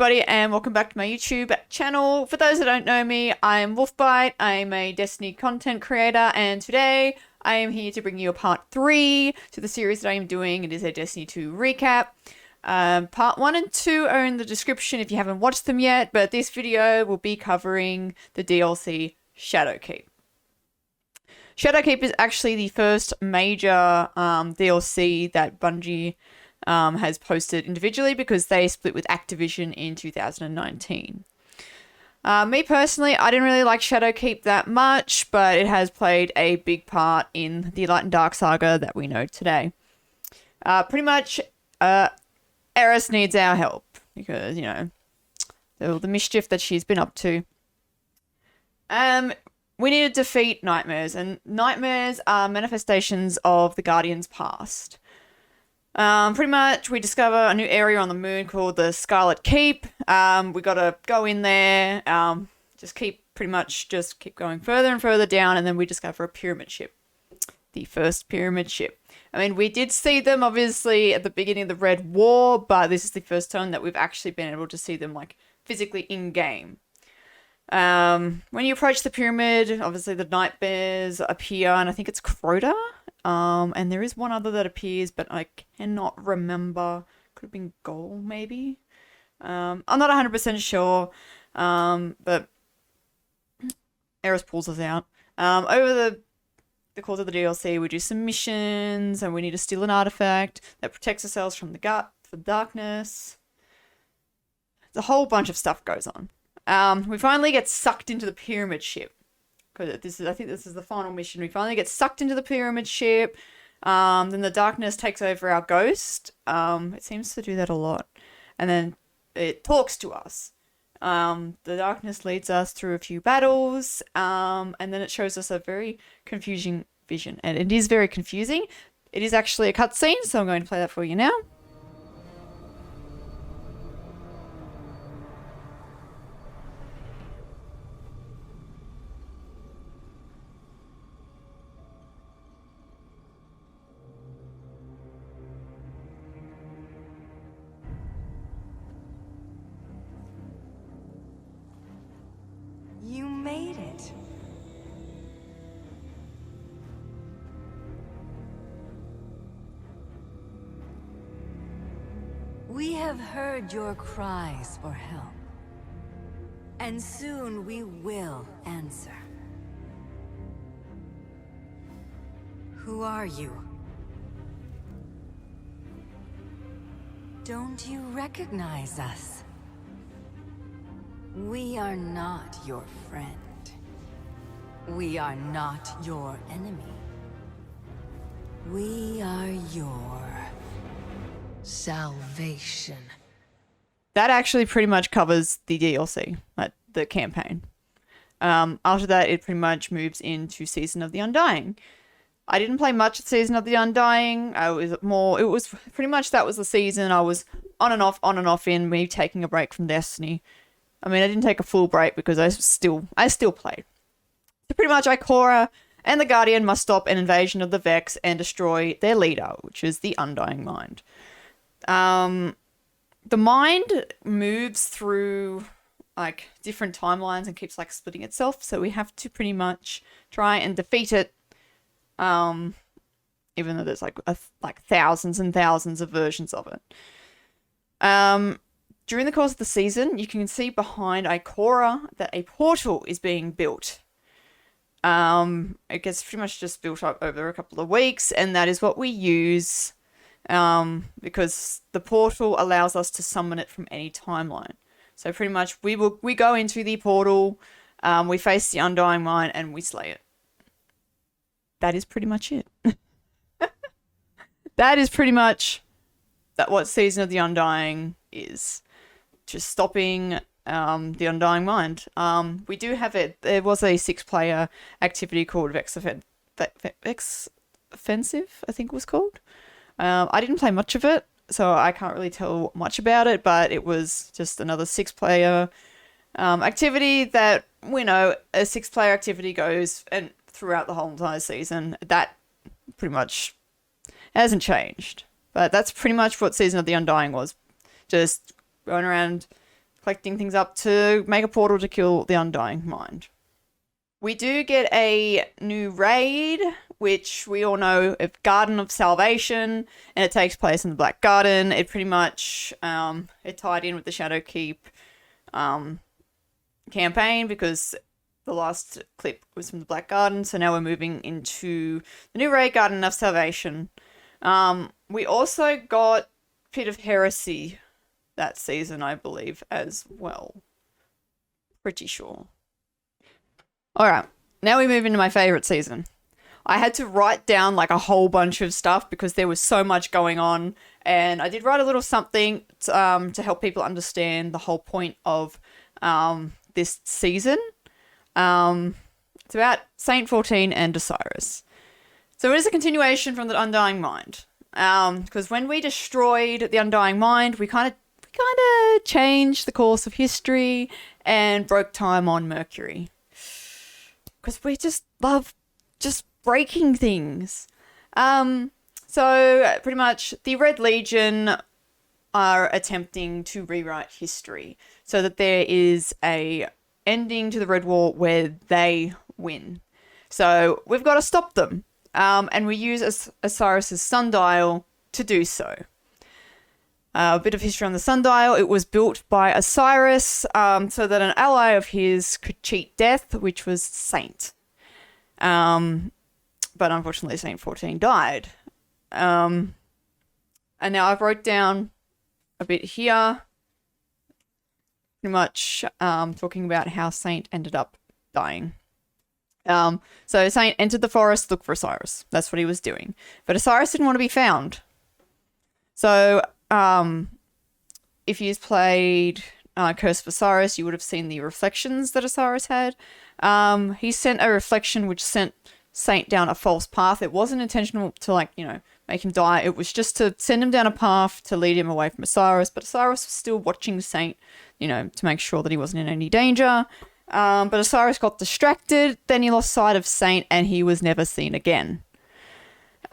everybody, and welcome back to my YouTube channel. For those that don't know me, I'm Wolfbite. I'm a Destiny content creator, and today I am here to bring you a part 3 to the series that I am doing. It is a Destiny 2 recap. Part 1 and 2 are in the description if you haven't watched them yet, but this video will be covering the DLC Shadowkeep. Shadowkeep is actually the first major DLC that Bungie has posted individually because they split with Activision in 2019. Me personally, I didn't really like Shadowkeep that much, but it has played a big part in the Light and Dark saga that we know today. Pretty much, Eris needs our help because, you know, all the mischief that she's been up to. We need to defeat nightmares, and nightmares are manifestations of the Guardian's past. Pretty much, we discover a new area on the moon called the Scarlet Keep. We gotta go in there, just keep going further and further down, and then we discover a pyramid ship. The first pyramid ship. I mean, we did see them, obviously, at the beginning of the Red War, but this is the first time that we've actually been able to see them, like, physically in-game. When you approach the pyramid, obviously the nightmares appear, and I think it's Crota. And there is one other that appears, but I cannot remember. Could have been Gol, maybe. I'm not 100% sure. But Eris pulls us out. Over the course of the DLC, we do some missions, and we need to steal an artifact that protects ourselves from the darkness. A whole bunch of stuff goes on. We finally get sucked into the pyramid ship. Because I think this is the final mission. We finally get sucked into the pyramid ship. Then the darkness takes over our ghost. It seems to do that a lot. And then it talks to us. The darkness leads us through a few battles. And then it shows us a very confusing vision. And it is very confusing. It is actually a cutscene, so I'm going to play that for you now. You made it. We have heard your cries for help. And soon we will answer. Who are you? Don't you recognize us? We are not your friend. We are not your enemy. We are your salvation. That actually pretty much covers the DLC, like the campaign. After that, it pretty much moves into Season of the Undying. I didn't play much of Season of the Undying. It was pretty much that was the season. I was on and off in me taking a break from Destiny. I mean, I didn't take a full break because I still played. So pretty much Ikora and the Guardian must stop an invasion of the Vex and destroy their leader, which is the Undying Mind. The mind moves through like different timelines and keeps like splitting itself, so we have to pretty much try and defeat it. Even though there's like thousands and thousands of versions of it. During the course of the season, you can see behind Ikora that a portal is being built. It gets pretty much just built up over a couple of weeks, and that is what we use because the portal allows us to summon it from any timeline. So pretty much we go into the portal, we face the Undying Mind, and we slay it. That is pretty much it. That is pretty much what Season of the Undying is. Just stopping the Undying Mind. We do have it. There was a 6-player activity called Vex Offensive, I think it was called. I didn't play much of it, so I can't really tell much about it, but it was just another 6-player activity that, we know, a 6-player activity goes and throughout the whole entire season. That pretty much hasn't changed. But that's pretty much what Season of the Undying was. Just going around collecting things up to make a portal to kill the Undying Mind. We do get a new raid, which we all know of Garden of Salvation, and it takes place in the Black Garden. It pretty much it tied in with the Shadowkeep campaign because the last clip was from the Black Garden, so now we're moving into the new raid, Garden of Salvation. We also got Pit of Heresy that season, I believe, as well. Pretty sure. Alright, now we move into my favourite season. I had to write down like a whole bunch of stuff because there was so much going on, and I did write a little something to help people understand the whole point of this season. It's about Saint 14 and Osiris. So it is a continuation from the Undying Mind. Because when we destroyed the Undying Mind, we kind of changed the course of history and broke time on Mercury. Because we just love just breaking things. So pretty much the Red Legion are attempting to rewrite history so that there is a ending to the Red War where they win. So we've got to stop them. And we use Osiris's sundial to do so. A bit of history on the sundial. It was built by Osiris so that an ally of his could cheat death, which was Saint. But unfortunately, Saint 14 died. And now I've wrote down a bit here, pretty much talking about how Saint ended up dying. So Saint entered the forest to look for Osiris. That's what he was doing. But Osiris didn't want to be found. So if you've played Curse of Osiris, you would have seen the reflections that Osiris had. He sent a reflection which sent Saint down a false path. It wasn't intentional to make him die. It was just to send him down a path to lead him away from Osiris. But Osiris was still watching Saint, to make sure that he wasn't in any danger. But Osiris got distracted, then he lost sight of Saint, and he was never seen again.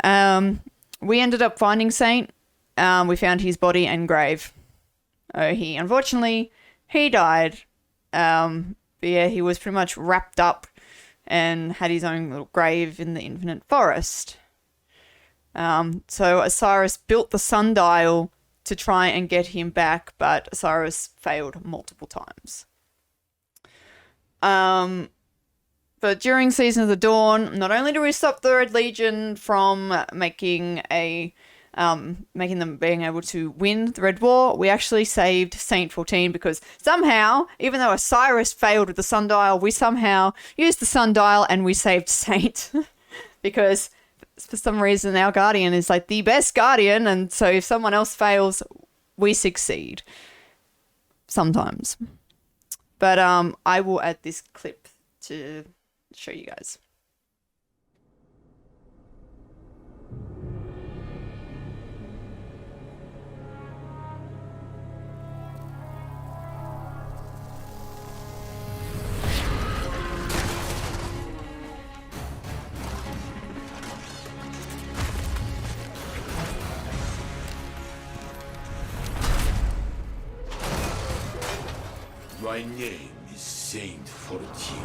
We ended up finding Saint. We found his body and grave. Unfortunately, he died. But yeah, he was pretty much wrapped up and had his own little grave in the Infinite Forest. So Osiris built the sundial to try and get him back, but Osiris failed multiple times. But during Season of the Dawn, not only do we stop the Red Legion from making them being able to win the Red War, we actually saved Saint 14 because somehow, even though Osiris failed with the sundial, we somehow used the sundial and we saved Saint. Because for some reason our Guardian is like the best Guardian, and so if someone else fails, we succeed. Sometimes. But I will add this clip to show you guys. My name is Saint 14.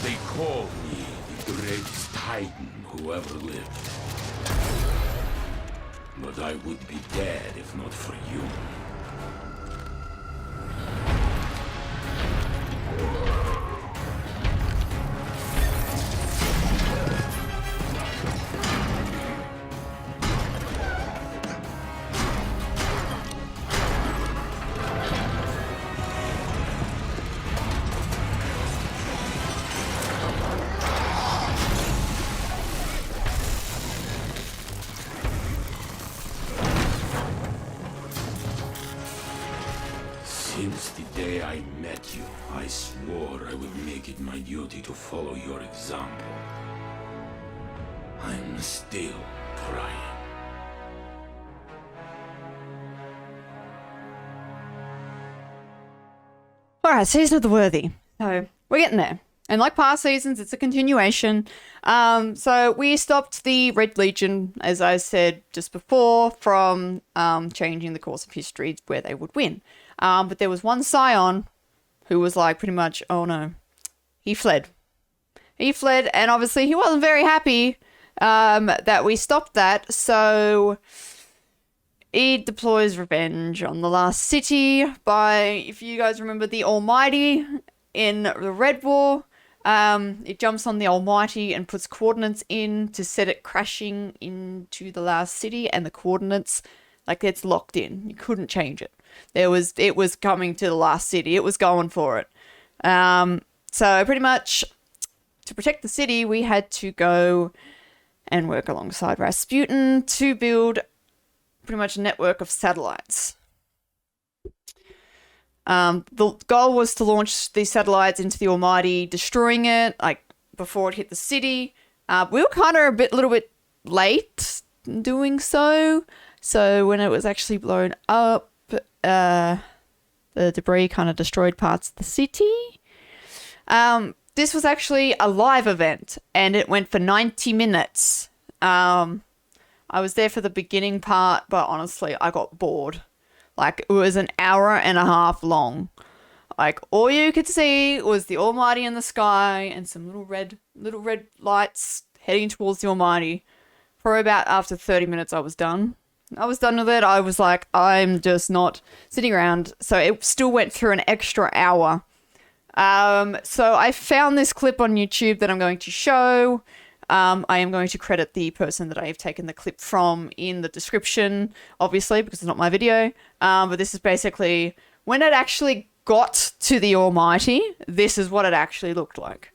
They call me the greatest titan who ever lived. But I would be dead if not for you. Since the day I met you, I swore I would make it my duty to follow your example. I'm still trying. Alright, Season of the Worthy. So, we're getting there. And like past seasons, it's a continuation. So we stopped the Red Legion, as I said just before, from changing the course of history where they would win. But there was one Scion who was like pretty much, oh no, he fled. He fled, and obviously he wasn't very happy that we stopped that. So he deploys revenge on the last city by, if you guys remember the Almighty in the Red War, it jumps on the Almighty and puts coordinates in to set it crashing into the last city, and the coordinates, like, it's locked in. You couldn't change it. It was coming to the last city. It was going for it. So pretty much to protect the city, we had to go and work alongside Rasputin to build pretty much a network of satellites. The goal was to launch these satellites into the Almighty, destroying it, like, before it hit the city. We were kind of a little bit late in doing so. So when it was actually blown up, the debris kind of destroyed parts of the city. This was actually a live event, and it went for 90 minutes. I was there for the beginning part, but honestly, I got bored. Like, it was an hour and a half long. Like, all you could see was the Almighty in the sky and some little red lights heading towards the Almighty. For about after 30 minutes, I was done. I was done with it. I was like, I'm just not sitting around. So it still went through an extra hour. So I found this clip on YouTube that I'm going to show. I am going to credit the person that I have taken the clip from in the description, obviously, because it's not my video. But this is basically when it actually got to the Almighty, this is what it actually looked like.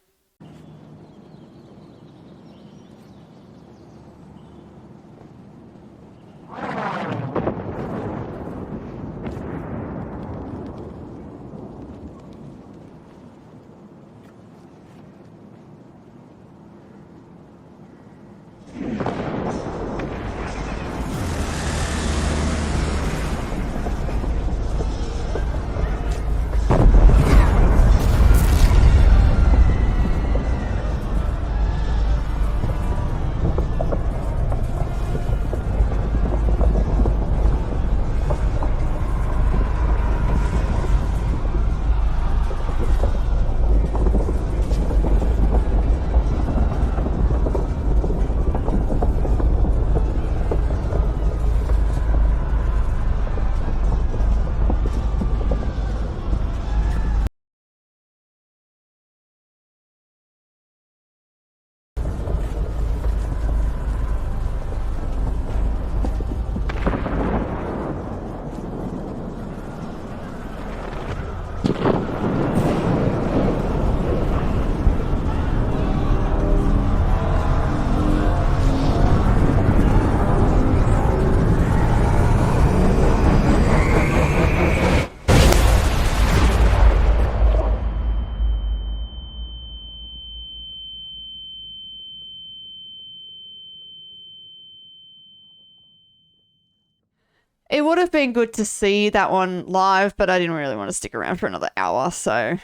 It would have been good to see that one live, but I didn't really want to stick around for another hour, so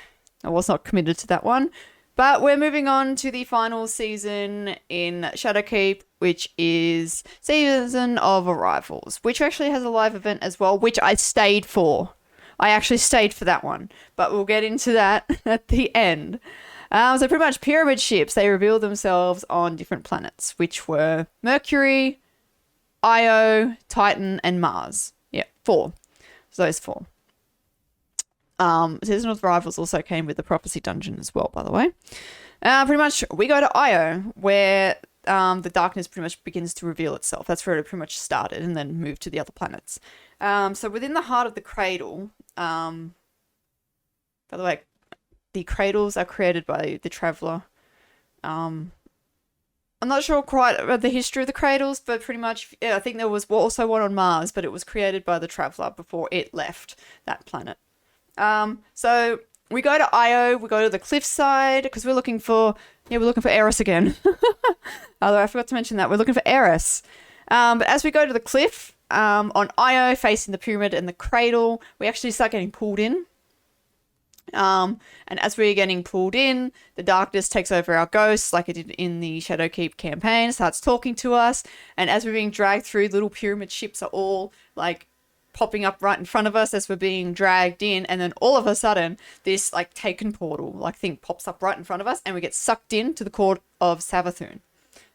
I was not committed to that one. But we're moving on to the final season in Shadowkeep, which is Season of Arrivals, which actually has a live event as well, which I stayed for. I actually stayed for that one, but we'll get into that at the end. So pretty much pyramid ships, they reveal themselves on different planets, which were Mercury, Io, Titan, and Mars. Yeah, 4. So those 4. Season of Arrivals also came with the Prophecy Dungeon as well, by the way. Pretty much, we go to Io, where the darkness pretty much begins to reveal itself. That's where it pretty much started, and then moved to the other planets. So within the heart of the cradle, by the way, the cradles are created by the Traveler. I'm not sure quite about the history of the cradles, but pretty much, yeah, I think there was also one on Mars, but it was created by the Traveler before it left that planet. So we go to Io, we go to the cliffside, because we're looking for Eris again. Although I forgot to mention that, we're looking for Eris. But as we go to the cliff, on Io, facing the pyramid and the cradle, we actually start getting pulled in. And as we're getting pulled in, the darkness takes over our ghosts, like it did in the Shadowkeep campaign, starts talking to us. And as we're being dragged through, little pyramid ships are all like popping up right in front of us as we're being dragged in. And then all of a sudden, this like Taken portal like thing pops up right in front of us, and we get sucked into the court of Savathun.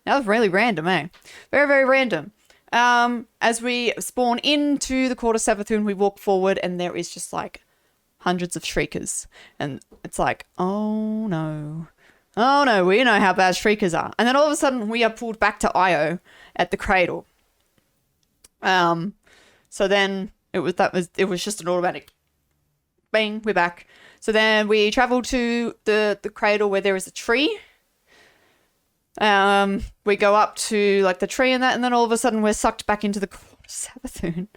That was really random, eh? Very, very random. As we spawn into the court of Savathun, we walk forward, and there is just like hundreds of shriekers, and it's like, oh no, we know how bad shriekers are. And then all of a sudden we are pulled back to Io at the cradle. So then it was just an automatic bang, we're back. So then we travel to the cradle where there is a tree. We go up to like the tree and that, and then all of a sudden we're sucked back into the court of Savathun.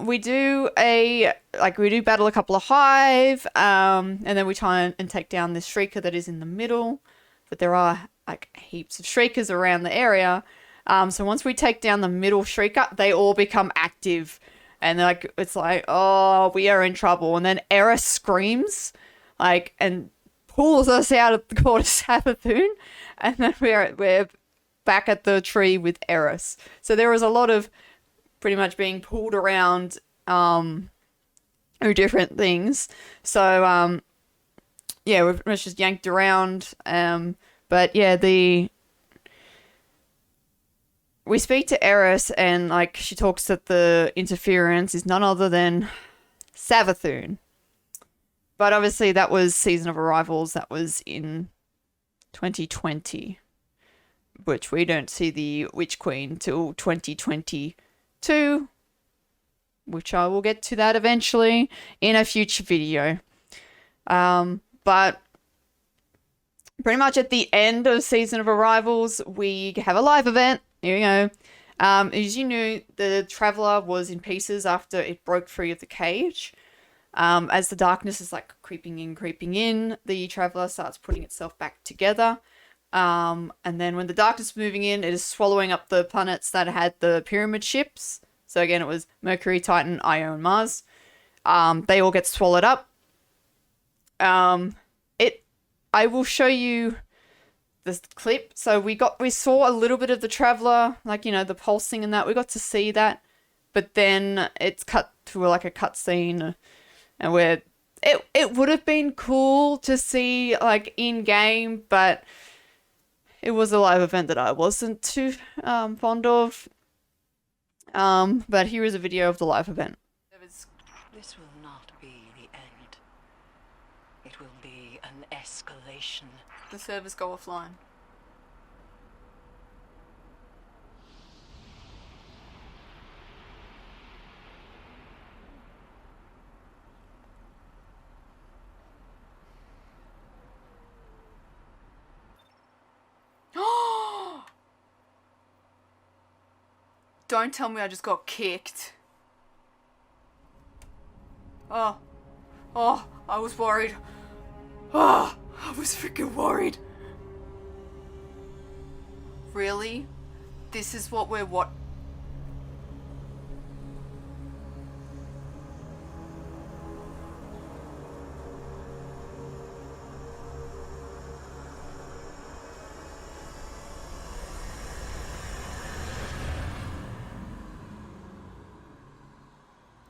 We do battle a couple of hive, and then we try and take down this shrieker that is in the middle, but there are like heaps of shriekers around the area. So once we take down the middle shrieker, they all become active, and like it's like, oh, we are in trouble. And then Eris screams, like, and pulls us out of the court of Savathun, and then we're back at the tree with Eris. So there was a lot of pretty much being pulled around different things. So yeah, we're pretty much just yanked around. But yeah, we speak to Eris, and like she talks that the interference is none other than Savathun. But obviously that was Season of Arrivals, that was in 2020, which we don't see the Witch Queen till 2022, which I will get to that eventually in a future video. But pretty much at the end of Season of Arrivals, we have a live event. Here we go. As you knew, the Traveler was in pieces after it broke free of the cage. As the darkness is like creeping in, the Traveler starts putting itself back together. And then when the darkness is moving in, it is swallowing up the planets that had the pyramid ships. So again, it was Mercury, Titan, Io, and Mars. They all get swallowed up. I will show you this clip. So we saw a little bit of the Traveler, like, you know, the pulsing and that. We got to see that, but then it's cut to like a cutscene, and where it would have been cool to see like in game, but it was a live event that I wasn't too fond of. But here is a video of the live event. This will not be the end. It will be an escalation. The servers go offline. Don't tell me I just got kicked. Oh, I was worried. Oh, I was freaking worried. Really? This is what we're what?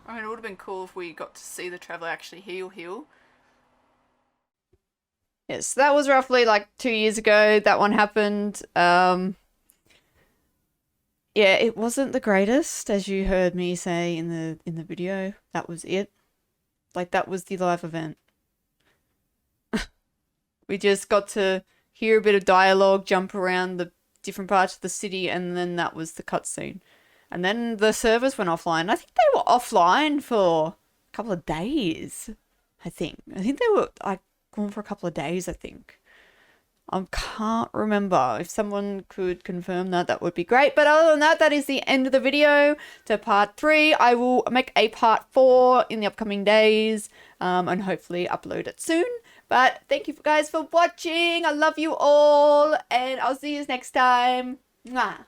I mean, it would have been cool if we got to see the Traveler actually heal. Yes, that was roughly like 2 years ago that one happened. Yeah, it wasn't the greatest, as you heard me say in the video. That was it. Like, that was the live event. We just got to hear a bit of dialogue, jump around the different parts of the city, and then that was the cutscene. And then the servers went offline. I think they were offline for a couple of days, I think. I think they were like gone for a couple of days, I think. I can't remember. If someone could confirm that, that would be great. But other than that, that is the end of the video to part 3. I will make a part 4 in the upcoming days, and hopefully upload it soon. But thank you guys for watching. I love you all, and I'll see you next time. Mwah.